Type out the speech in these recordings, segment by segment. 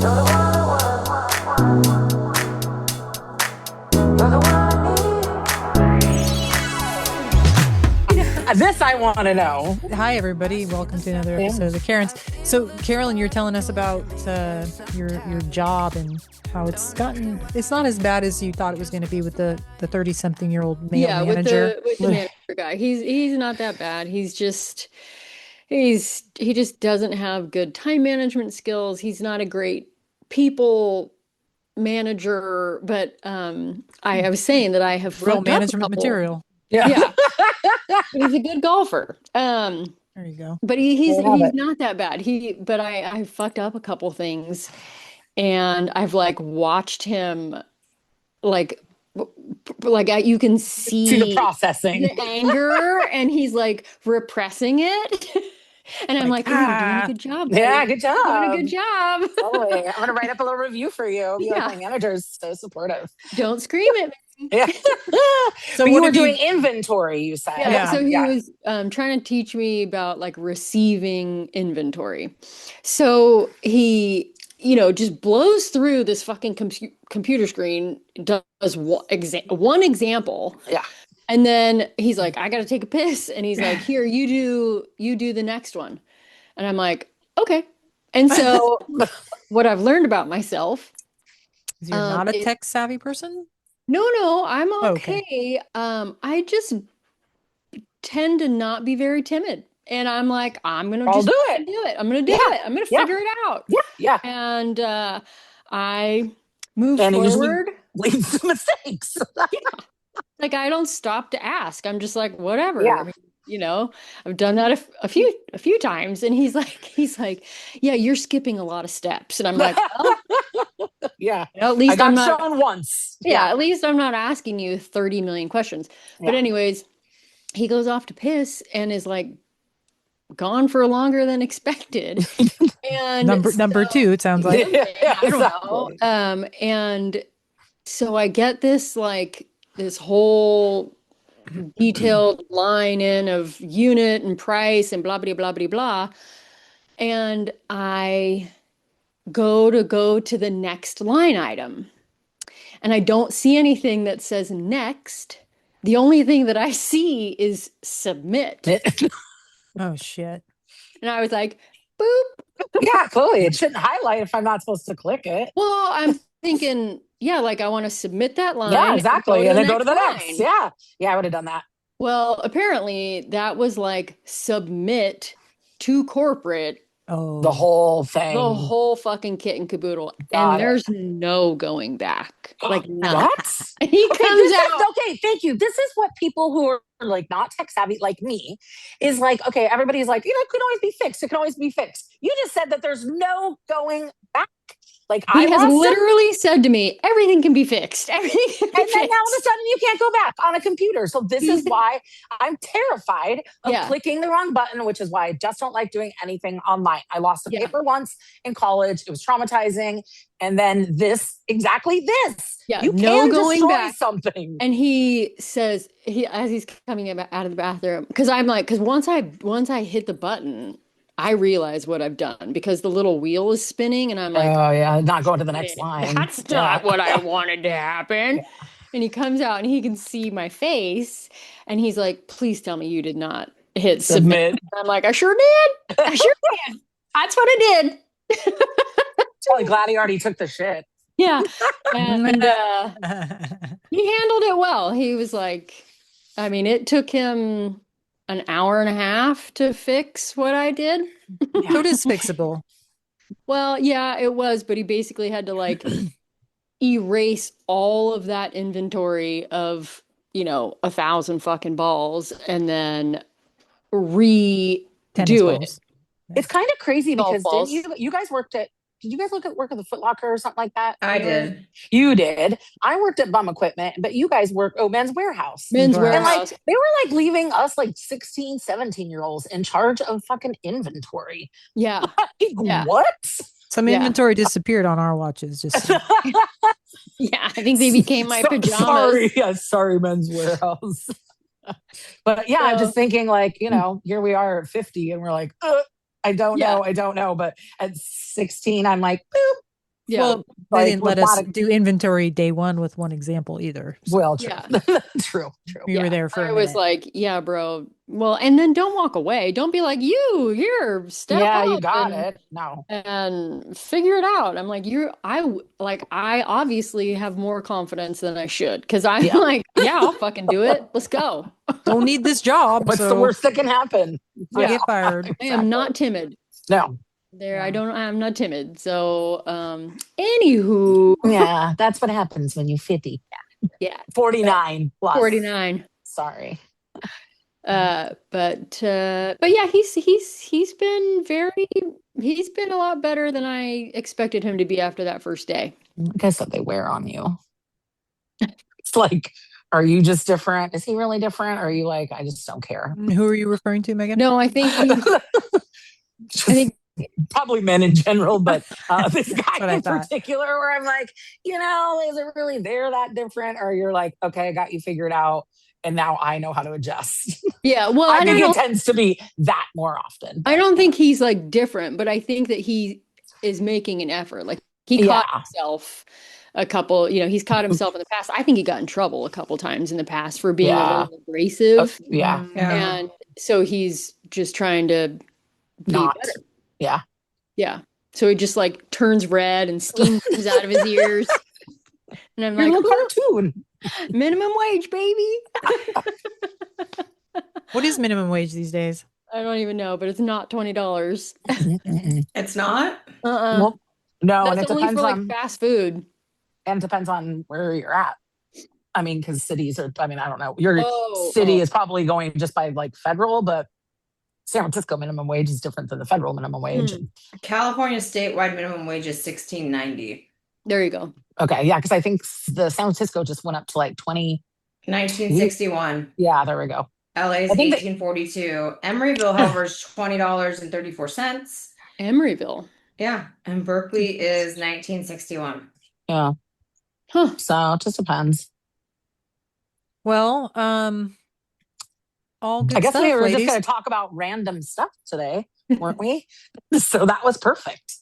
This I want to know. Hi, everybody. Welcome to another episode of the Karens. So, Carolyn, you're telling us about your job and how it's not as bad as you thought it was going to be with the 30-something-year-old male manager. with the manager guy. He's not that bad. He just doesn't have good time management skills. He's not a great people manager, but I was saying that I have Real fucked up a management couple. material. Yeah. But he's a good golfer. There you go. But he's not that bad. But I fucked up a couple things, and I've like watched him like you can see the processing, the anger, and he's like repressing it. And I'm like, oh, you're doing a good job. Buddy. Yeah, good job. You're doing a good job. Totally. I'm gonna write up a little review for you. My manager's so supportive. Don't scream at me. Yeah. So you were doing inventory, you said. Yeah. So he was trying to teach me about like receiving inventory. So he, just blows through this fucking computer screen, does one example. Yeah. And then he's like, I got to take a piss. And he's like, here, you do the next one. And I'm like, okay. And so what I've learned about myself. Is you're not a tech savvy person? No, I'm okay. I just tend to not be very timid. And I'm like, I'm going to do it. I'm going to do it. I'm going to figure it out. Yeah. And I move forward. Leave some mistakes. Like, I don't stop to ask. I'm just like, whatever. Yeah. I mean, I've done that a few times. And he's like, yeah, you're skipping a lot of steps. And I'm like, oh. Yeah. At least I'm not shown once. Yeah, at least I'm not asking you 30 million questions. Yeah. But anyways, he goes off to piss and is like gone for longer than expected. And number two, it sounds like. I don't know. And so I get this whole detailed line in of unit and price and blah, blah, blah, blah, blah. And I go to the next line item. And I don't see anything that says next. The only thing that I see is submit. Oh, shit. And I was like, boop. Yeah, clearly. It shouldn't highlight if I'm not supposed to click it. Well, I'm thinking, I want to submit that line. Yeah, exactly. And then go to the next. line. Yeah. Yeah, I would have done that. Well, apparently that was like submit to corporate. Oh, the whole thing. The whole fucking kit and caboodle. And there's no going back. Like, none. What? And he comes out. Okay, thank you. This is what people who are like not tech savvy like me is like, okay, everybody's like, it can always be fixed. It can always be fixed. You just said that there's no going back. Like, he has literally said to me, everything can be fixed. Everything can be fixed. Then all of a sudden you can't go back on a computer. So this is why I'm terrified of clicking the wrong button, which is why I just don't like doing anything online. I lost a paper once in college. It was traumatizing. And then exactly this. Yeah, you no can going destroy back. Something. And he says, as he's coming out of the bathroom, because once I hit the button, I realize what I've done because the little wheel is spinning and I'm like, oh yeah, not going to the next line. That's not what I wanted to happen. Yeah. And he comes out and he can see my face and he's like, please tell me you did not hit submit. And I'm like, I sure did. I sure did. That's what I did. Totally glad he already took the shit. Yeah. And he handled it well. He was like, it took him an hour and a half to fix what I did. So it is fixable. Well, yeah, it was, but he basically had to erase all of that inventory of, 1,000 fucking balls and then redo it. It's kind of crazy because you guys did you guys work at the Foot Locker or something like that? I did. You did. I worked at Bum Equipment, but you guys work Men's Warehouse. Men's Warehouse. And they were leaving us 16, 17-year-olds in charge of fucking inventory. Yeah. What? Some inventory disappeared on our watches. Just yeah, I think they became my pajamas. Sorry, Men's Warehouse. But yeah, I'm just thinking here we are at 50 and we're like, I don't know. But at 16, I'm like, boop. Yeah. Well, they didn't let us do inventory day one with one example either. So. Well, true. Yeah. true. We were there for a minute. I was like, yeah, bro. Well, and then don't walk away. Don't be like, here, step up. Yeah, you got it. No. And figure it out. I'm like, I obviously have more confidence than I should. Cause I'm like, yeah, I'll fucking do it. Let's go. Don't need this job. What's the worst that can happen? I get fired. I am not timid. No. I'm not timid. So, anywho. Yeah, that's what happens when you're 50. Yeah. 49 plus. 49. Sorry. But yeah, he's been a lot better than I expected him to be after that first day. I guess that they wear on you. It's like, are you just different? Is he really different? Or are you like, I just don't care? Who are you referring to, Megan? No, I think probably men in general, but this guy in particular, where I'm like, is it really that different? Or you're like, okay, I got you figured out, and now I know how to adjust. Yeah, well, I think it tends to be that more often. I don't think he's like different, but I think that he is making an effort. Like he caught himself a couple, he's caught himself in the past. I think he got in trouble a couple times in the past for being a little abrasive. And so he's just trying to be better. Yeah. Yeah. So he just like turns red and steam comes out of his ears. And I'm like, cartoon. Minimum wage, baby. What is minimum wage these days? I don't even know, but it's not $20. It's not? Well, no, that's and it only depends for on fast food. And it depends on where you're at. I mean, because cities are, I don't know. Your city is probably going just by like federal, but San Francisco minimum wage is different than the federal minimum wage. California statewide minimum wage is $16.90. There you go. Okay, yeah, because I think the San Francisco just went up to like 1961. Yeah, there we go. LA's 1842. Emeryville, however, is $20.34. Emeryville. Yeah, and Berkeley is 1961. Yeah. Huh. So it just depends. Well, all good I guess stuff, we were ladies. just going to talk about random stuff today, weren't we? So that was perfect.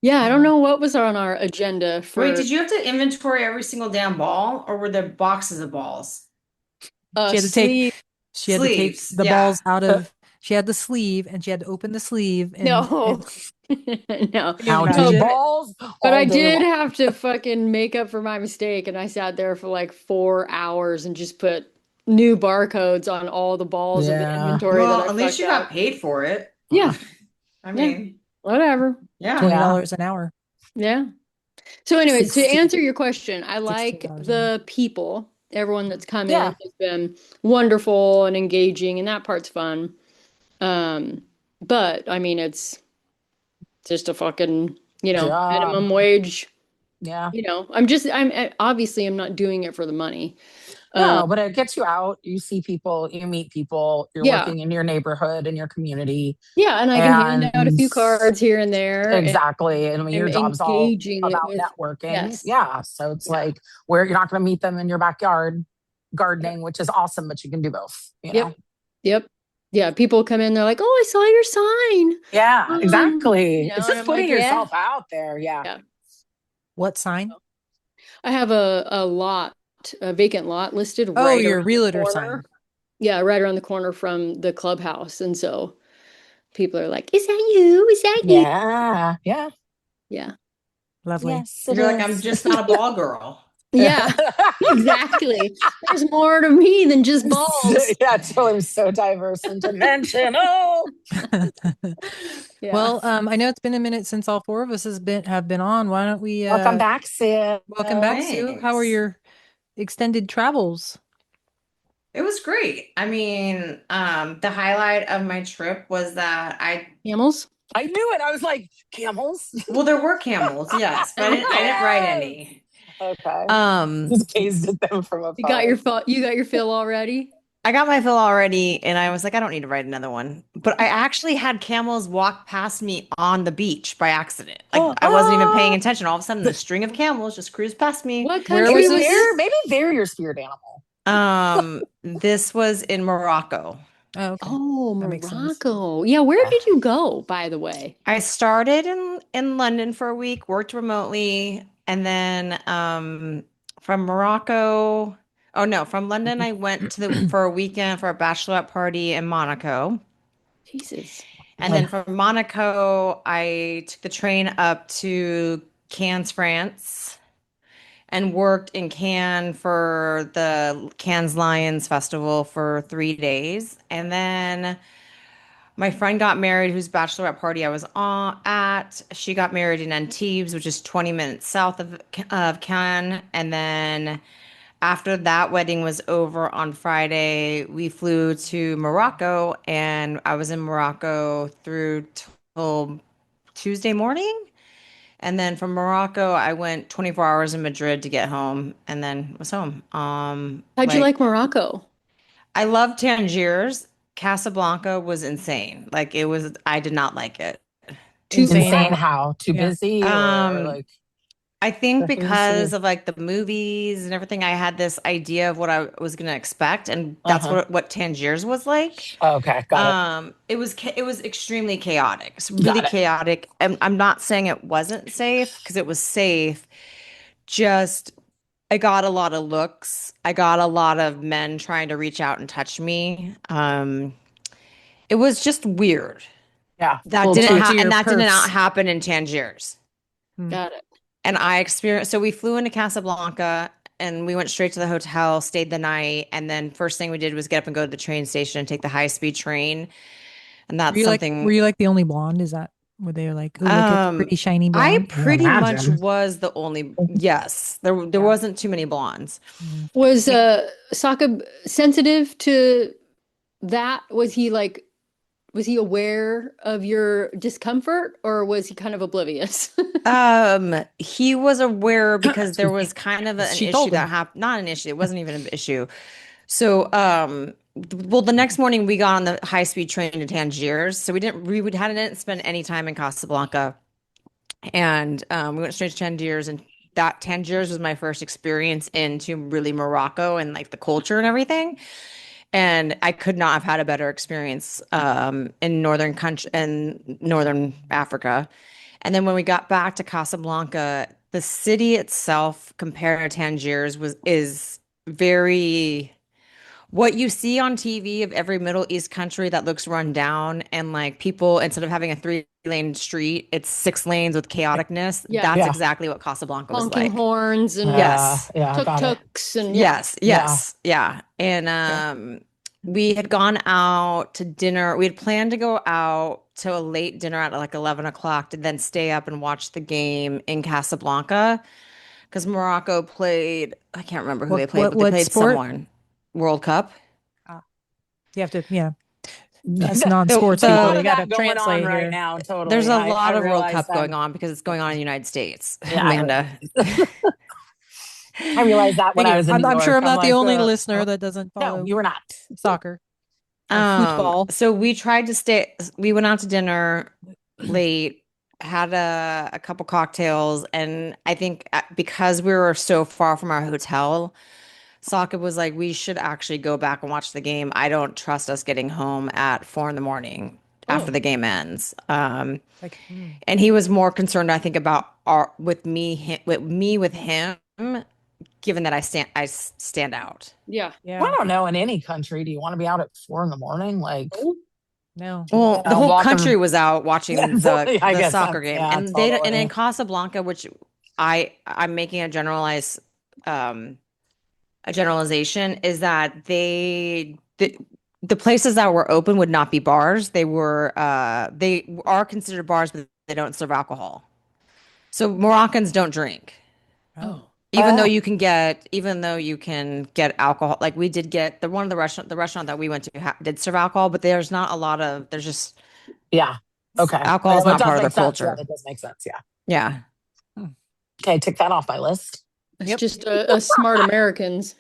Yeah, I don't know what was on our agenda for. Wait, did you have to inventory every single damn ball, or were there boxes of balls? She had to take the balls out of. She had the sleeve, and she had to open the sleeve. And, no. Balls. But I did have to fucking make up for my mistake, and I sat there for like 4 hours and just put new barcodes on all the balls of the inventory. Well, at least you got paid for it. Yeah. I mean, whatever. Yeah. $20 an hour. Yeah. So anyway, to answer your question, I like the people. Everyone that's come in has been wonderful and engaging, and that part's fun. But I mean, it's just a fucking, minimum wage. Yeah. I'm obviously I'm not doing it for the money. No, but it gets you out. You see people, you meet people, you're working in your neighborhood, in your community. Yeah, and I can hand out a few cards here and there. Exactly. And I mean, your job's all about networking. Yes. Yeah. So it's like where you're not going to meet them in your backyard gardening, which is awesome, but you can do both. Yep. Yeah, people come in, they're like, "Oh, I saw your sign." Yeah, exactly. It's just putting yourself out there. Yeah. What sign? I have a vacant lot listed. Oh, your realtor sign. Yeah, right around the corner from the clubhouse, and so people are like, "Is that you? Is that you?" Yeah. Lovely. Yes, you're like, I'm just not a ball girl. Yeah, exactly. There's more to me than just balls. Yeah, I'm so diverse and dimensional. Well, I know it's been a minute since all four of us have been on. Why don't we welcome back, Sue? Welcome back, Sue. How are your extended travels? It was great. I mean, the highlight of my trip was that camels. I knew it. I was like, camels. Well, there were camels, yes, but I didn't ride any. Okay. Just gazed at them from afar. You got your fill already? I got my fill already, and I was like, I don't need to ride another one. But I actually had camels walk past me on the beach by accident. Like I wasn't even paying attention. All of a sudden, the string of camels just cruised past me. What country was this? Maybe they're your spirit animal. This was in Morocco. Oh, okay. Oh, That makes sense. Morocco. Yeah, where did you go, by the way? I started in London for a week, worked remotely, and then from Morocco. Oh no, from London I went to the for a weekend for a bachelorette party in Monaco. Jesus. And then from Monaco, I took the train up to Cannes, France, and worked in Cannes for the Cannes Lions Festival for 3 days. And then my friend got married, whose bachelorette party I was at. She got married in Antibes, which is 20 minutes south of Cannes. And then after that wedding was over on Friday, we flew to Morocco, and I was in Morocco through till Tuesday morning. And then from Morocco, I went 24 hours in Madrid to get home and then was home. How'd you like Morocco? I love Tangiers. Casablanca was insane. Like it was, I did not like it. Insane how? Too Yeah. busy or like I think nothing to because see? of like the movies and everything, I had this idea of what I was going to expect, and that's what Tangiers was like. Okay, got It was extremely chaotic. It's really Got it. chaotic. I'm not saying it wasn't safe because it was safe. Just I got a lot of looks. I got a lot of men trying to reach out and touch me. It was just weird. Yeah. That Well, didn't Talk to and your that did perps. not happen in Tangiers. Got it. And I experienced, so we flew into Casablanca and we went straight to the hotel, stayed the night, and then first thing we did was get up and go to the train station and take the high-speed train. And that's Were something you like the only blonde? Is that were they like, oh, look at the pretty shiny I blonde? pretty much imagine. was the only, yes, there wasn't too many blondes. Was Sokka sensitive to that? Was he aware of your discomfort or was he kind of oblivious? He was aware because there was kind of an She issue told him. that happened, not an issue, it wasn't even an issue. So, well, the next morning we got on the high-speed train to Tangiers. So hadn't spent any time in Casablanca. And we went straight to Tangiers, and that Tangiers was my first experience into really Morocco and like the culture and everything. And I could not have had a better experience in northern Africa. And then when we got back to Casablanca, the city itself compared to Tangiers is very what you see on TV of every Middle East country that looks run down and like people, instead of having a 3-lane street, it's 6 lanes with chaoticness. Yeah. That's Yeah. exactly what Casablanca was Honking like. horns and Yes. Yeah, got it. tuk-tuks and yeah. Yes. Yeah. And we had gone out to dinner. We had planned to go out to a late dinner at like 11 o'clock to then stay up and watch the game in Casablanca because Morocco played, I can't remember who they played, but they played sport? someone. World Cup. You have to, yeah. That's non-sports people. Lot You of got that to going translate on right here. now. Totally. There's a I lot of World realize Cup that. going on because it's going on in the United States. Yeah, Amanda. I realized that when I was in New I'm sure York. I'm not the like, only listener that doesn't No, follow you were not. soccer. Football. So we went out to dinner late, had a couple cocktails, and I think because we were so far from our hotel, Sokka was like, we should actually go back and watch the game. I don't trust us getting home at 4 a.m. after the game ends. And he was more concerned, I think, about with me with him, given that I stand out. Yeah. Yeah. I don't know. In any country, do you want to be out at 4 a.m? Like, No. Well, the whole country was out watching I the guess soccer game, yeah, and totally. and in Casablanca, which I'm making a generalization, is that the places that were open would not be bars. They are considered bars, but they don't serve alcohol. So Moroccans don't drink. Oh. Even though you can get alcohol, like we did get the restaurant that we went to did serve alcohol, but there's just okay. Alcohol is not part of their culture. Yeah, that does make sense. Yeah. Yeah. Okay, tick that off my list. It's just a smart Americans.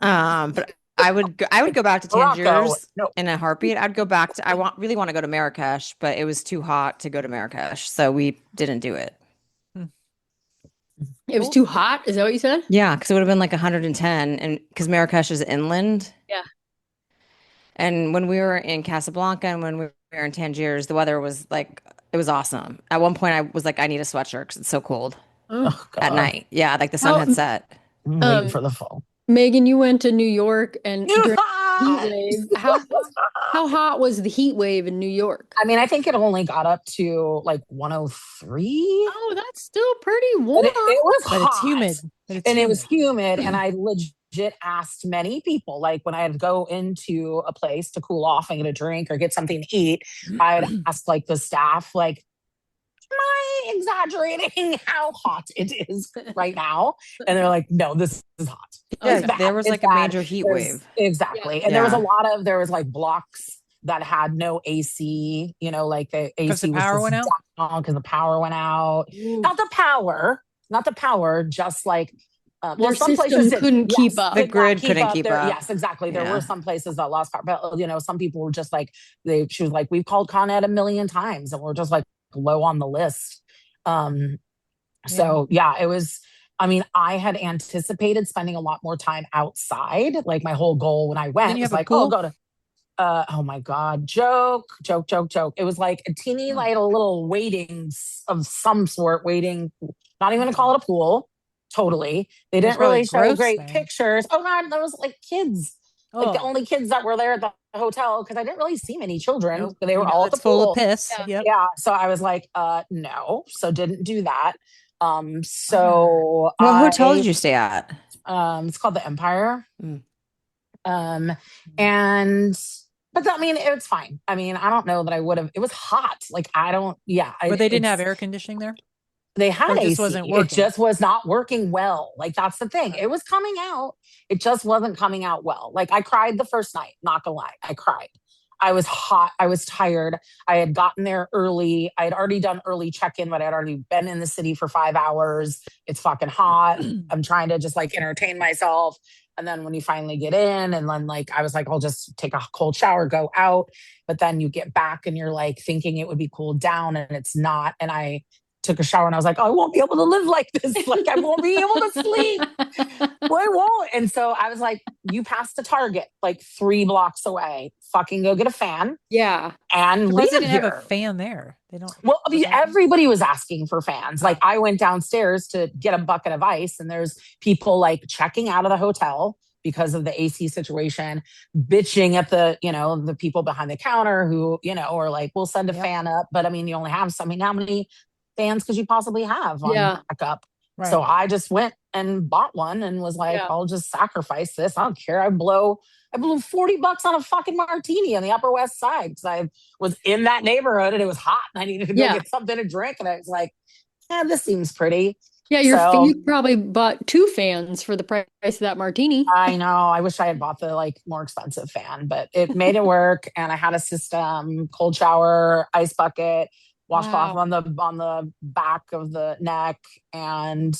But I would go back to Morocco. Tangiers No. in a heartbeat. I'd go back to really want to go to Marrakesh, but it was too hot to go to Marrakesh, so we didn't do it. It was too hot. Is that what you said? Yeah, because it would have been like 110, and because Marrakesh is inland. Yeah. And when we were in Casablanca and when we were in Tangiers, the weather was like, it was awesome. At one point, I was like, I need a sweatshirt because it's so cold Oh, at God. night. Yeah, like the sun How, had set. I'm waiting for the fall. Megan, you went to New York and It was during the heat hot. wave. It was How hot. hot was the heat wave in New York? I mean, I think it only got up to like 103. Oh, that's still pretty But warm. it was But it's hot. humid. But it's And it was humid. humid. And I legit asked many people, like when I'd go into a place to cool off and get a drink or get something to eat, I'd ask like the staff, like, am I exaggerating how hot it is right now? And they're like, no, this is hot. Yeah, It's bad. there was It's like a bad. major heat There's- wave. Exactly. Yeah. And there was Yeah. there was like blocks that had no AC, like the Because the AC was power just went out? down because the power went out. Ooh. Not the power, just like, Their some places system did, couldn't keep yes, up. The could not grid couldn't keep there. up. Yes, exactly. There were Yeah. some places that lost power, but some people were just like, she was like, we've called Con Ed a million times and we're just like low on the list. So yeah, it was, I mean, I had anticipated spending a lot more time outside. Like my whole goal when I Then went you was have a like, pool? go to, oh my God, joke. It was like a teeny light, a little of some sort, not even gonna call it a pool. Totally. They It's didn't probably really show gross great then. pictures. Oh God, there was like kids. Like the Oh, only kids that were there at the hotel, because I didn't really see many children. nope. They were You know all at the it's full of pool. piss. Yeah. Yep. Yeah. So I was like, no. So didn't do that. So What hotel did you stay at? it's called the Empire. Mm. And but I mean, it's fine. I mean, I don't know that I would have. It was hot. Like I don't. Yeah. But they didn't have air conditioning there? They had Or it just AC. wasn't It working? just was not working well. Like that's the thing. It was coming out. It just wasn't coming out well. Like I cried the first night. Not gonna lie, I cried. I was hot. I was tired. I had gotten there early. I had already done early check-in, but I had already been in the city for 5 hours. It's fucking hot. I'm trying to just like entertain myself. And then when you finally get in, and then like I was like, I'll just take a cold shower, go out. But then you get back and you're like thinking it would be cooled down, and it's not. And I took a shower and I was like, oh, I won't be able to live like this. Like I won't be able to sleep. Well, I won't. And so I was like, you passed the Target like 3 blocks away. Fucking go get a fan Yeah. and Surprised they leave didn't here. have a fan there. They don't. Well, I mean, everybody was asking for fans. Like I went downstairs to get a bucket of ice, and there's people like checking out of the hotel because of the AC situation, bitching at the people behind the counter who, are like, we'll send a fan up. But I mean, you only have how many fans could you possibly have on backup? Right. So I just went and bought one and was like, I'll just sacrifice this. I don't care. I blew $40 on a fucking martini on the Upper West Side because I was in that neighborhood and it was hot and I needed to go get something to drink. And I was like, this seems pretty. Yeah, you probably bought 2 fans for the price of that martini. I know. I wish I had bought the like more expensive fan, but it made it work. And I had a system, cold shower, ice bucket, washcloth on the back of the neck, and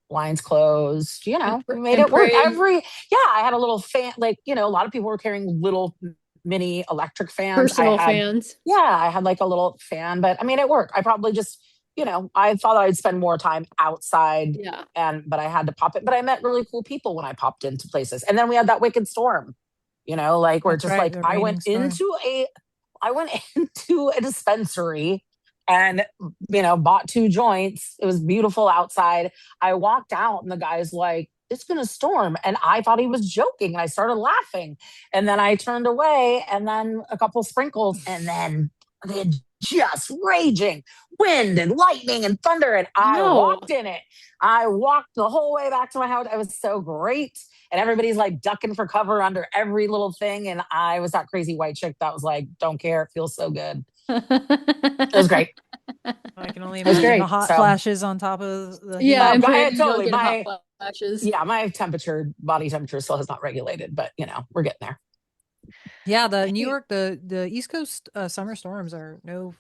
blinds closed. We made it work. I had a little fan. Like a lot of people were carrying little mini electric fans. Personal fans. Yeah, I had like a little fan, but I mean, it worked. I probably just I thought I'd spend more time outside. Yeah. But I had to pop it. But I met really cool people when I popped into places. And then we had that wicked storm. Like where That's just right, like I went into a dispensary and bought 2 joints. It was beautiful outside. I walked out and the guy's like, it's gonna storm, and I thought he was joking, and I started laughing, and then I turned away, and then a couple sprinkles, and then they had just raging wind and lightning and thunder, and I walked in it. I walked the whole way back to my house. It was so great, and everybody's like ducking for cover under every little thing, and I was that crazy white chick that was like, don't care, it feels so good. It was great. I can only imagine the hot flashes on top of the totally. Hot flashes. Yeah, my body temperature still has not regulated, but we're getting there. Yeah, the New York, the East Coast summer storms are some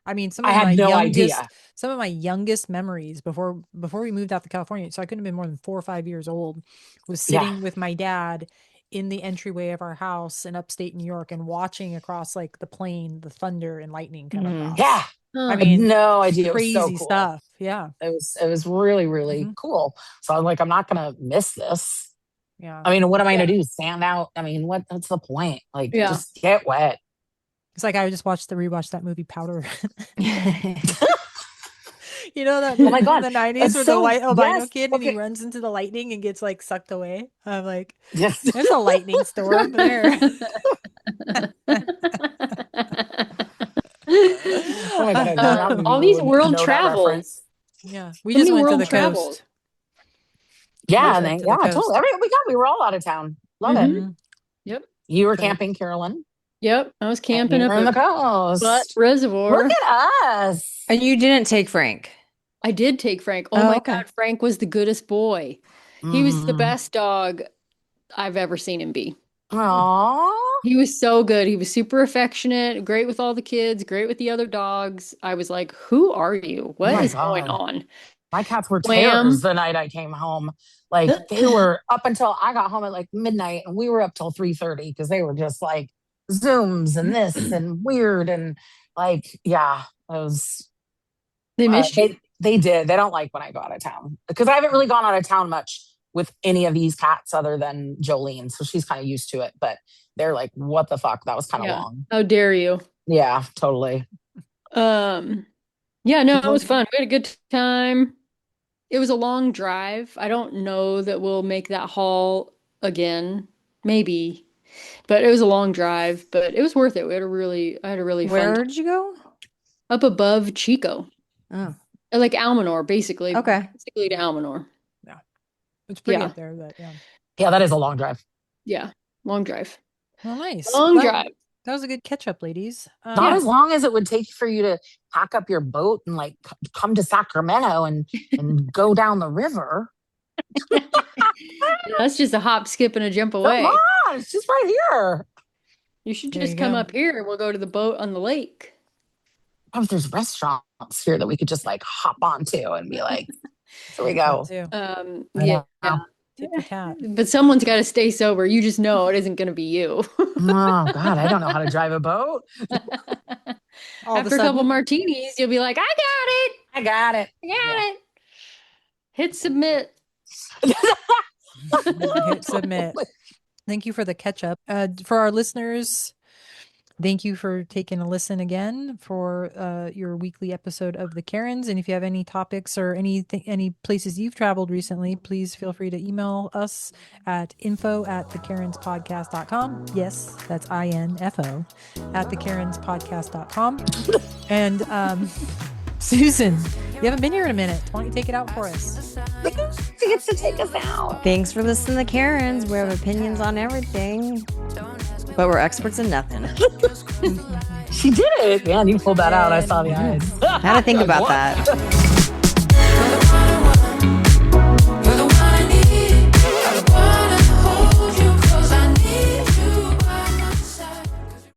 I of had my no youngest idea. some of my youngest memories before we moved out to California. So I couldn't have been more than 4 or 5 years old. Was sitting with my dad in the entryway of our house in upstate New York and watching across like the plain, the thunder and lightning come across. Yeah. I mean, no idea. Crazy it was so cool. stuff. Yeah. It was really, really cool. So I'm like, I'm not gonna miss this. Yeah. I mean, what am I going to do? Stand out? I mean, what's the point? Like, Yeah. just get wet. It's like I just rewatched that movie Powder. You know that Oh my movie God. from the 90s It's where so- the white albino yes, kid and he okay. runs into the lightning and gets like sucked away. I'm like, Yes. there's a lightning storm there. Oh my God, I know how many all people these would world know that travels. reference. Yeah. We So just many went to world the travels. coast. Yeah, Went and to the coast. totally. We were all out of town. Love it. Mhm. Yep. You were Cool. camping, Carolyn. Yep. I was And camping you up were in the at coast. Butt Reservoir. Look at us. And you didn't take Frank. I did take Frank. Oh Oh, my okay. God, Frank was the goodest boy. He was the Mm. best dog I've ever seen him be. Aww. He was so good. He was super affectionate, great with all the kids, great with the other dogs. I was like, who are you? What my is going God. on? My cats were Wham. terrors the night I came home. Like they were up until I got home at like midnight, and we were up till 3:30 because they were just like Zooms and this and weird and like, yeah, it was. They missed you. They did. They don't like when I go out of town because I haven't really gone out of town much with any of these cats other than Jolene, so she's kind of used to it. But they're like, "What the fuck? That was kind of Yeah. long." How dare you? Yeah, totally. Yeah, no, it was fun. We had a good time. It was a long drive. I don't know that we'll make that haul again. Maybe. But it was a long drive, but it was worth it. I had a really fun Where time. did you go? Up above Chico. Oh, Like Almanor, basically. okay. Basically to Almanor. It's pretty Yeah. up there, but yeah. Yeah, that is a long drive. Yeah. Long drive. Well, nice. Long Well, drive. that was a good catch up, ladies. Not as long as it would take for you to pack up your boat and like come to Sacramento and go down the river. That's just a hop, skip, and a jump away. Come on, it's just right here. You should There just you come go. up here and we'll go to the boat on the lake. Oh, there's restaurants here that we could just like hop onto and be like, here we go. Too. I Yeah. know. Tip the cat. But someone's got to stay sober. You just know it isn't going to be you. Oh God, I don't know how to drive a boat. All of a After a couple sudden- martinis, you'll be like, I got it. I got it. I got it. Hit submit. Hit submit. Thank you for the catch up. For our listeners, thank you for taking a listen again for your weekly episode of the Karens. And if you have any topics or any places you've traveled recently, please feel free to email us at info@thekarenspodcast.com. Yes, that's INFO at thekarenspodcast.com. And Susan, you haven't been here in a minute. Why don't you take it out for us? She gets to take us out. Thanks for listening to Karens. We have opinions on everything, but we're experts in nothing. She did it. Man, you pulled that out. I saw the eyes. I had to think about What? that.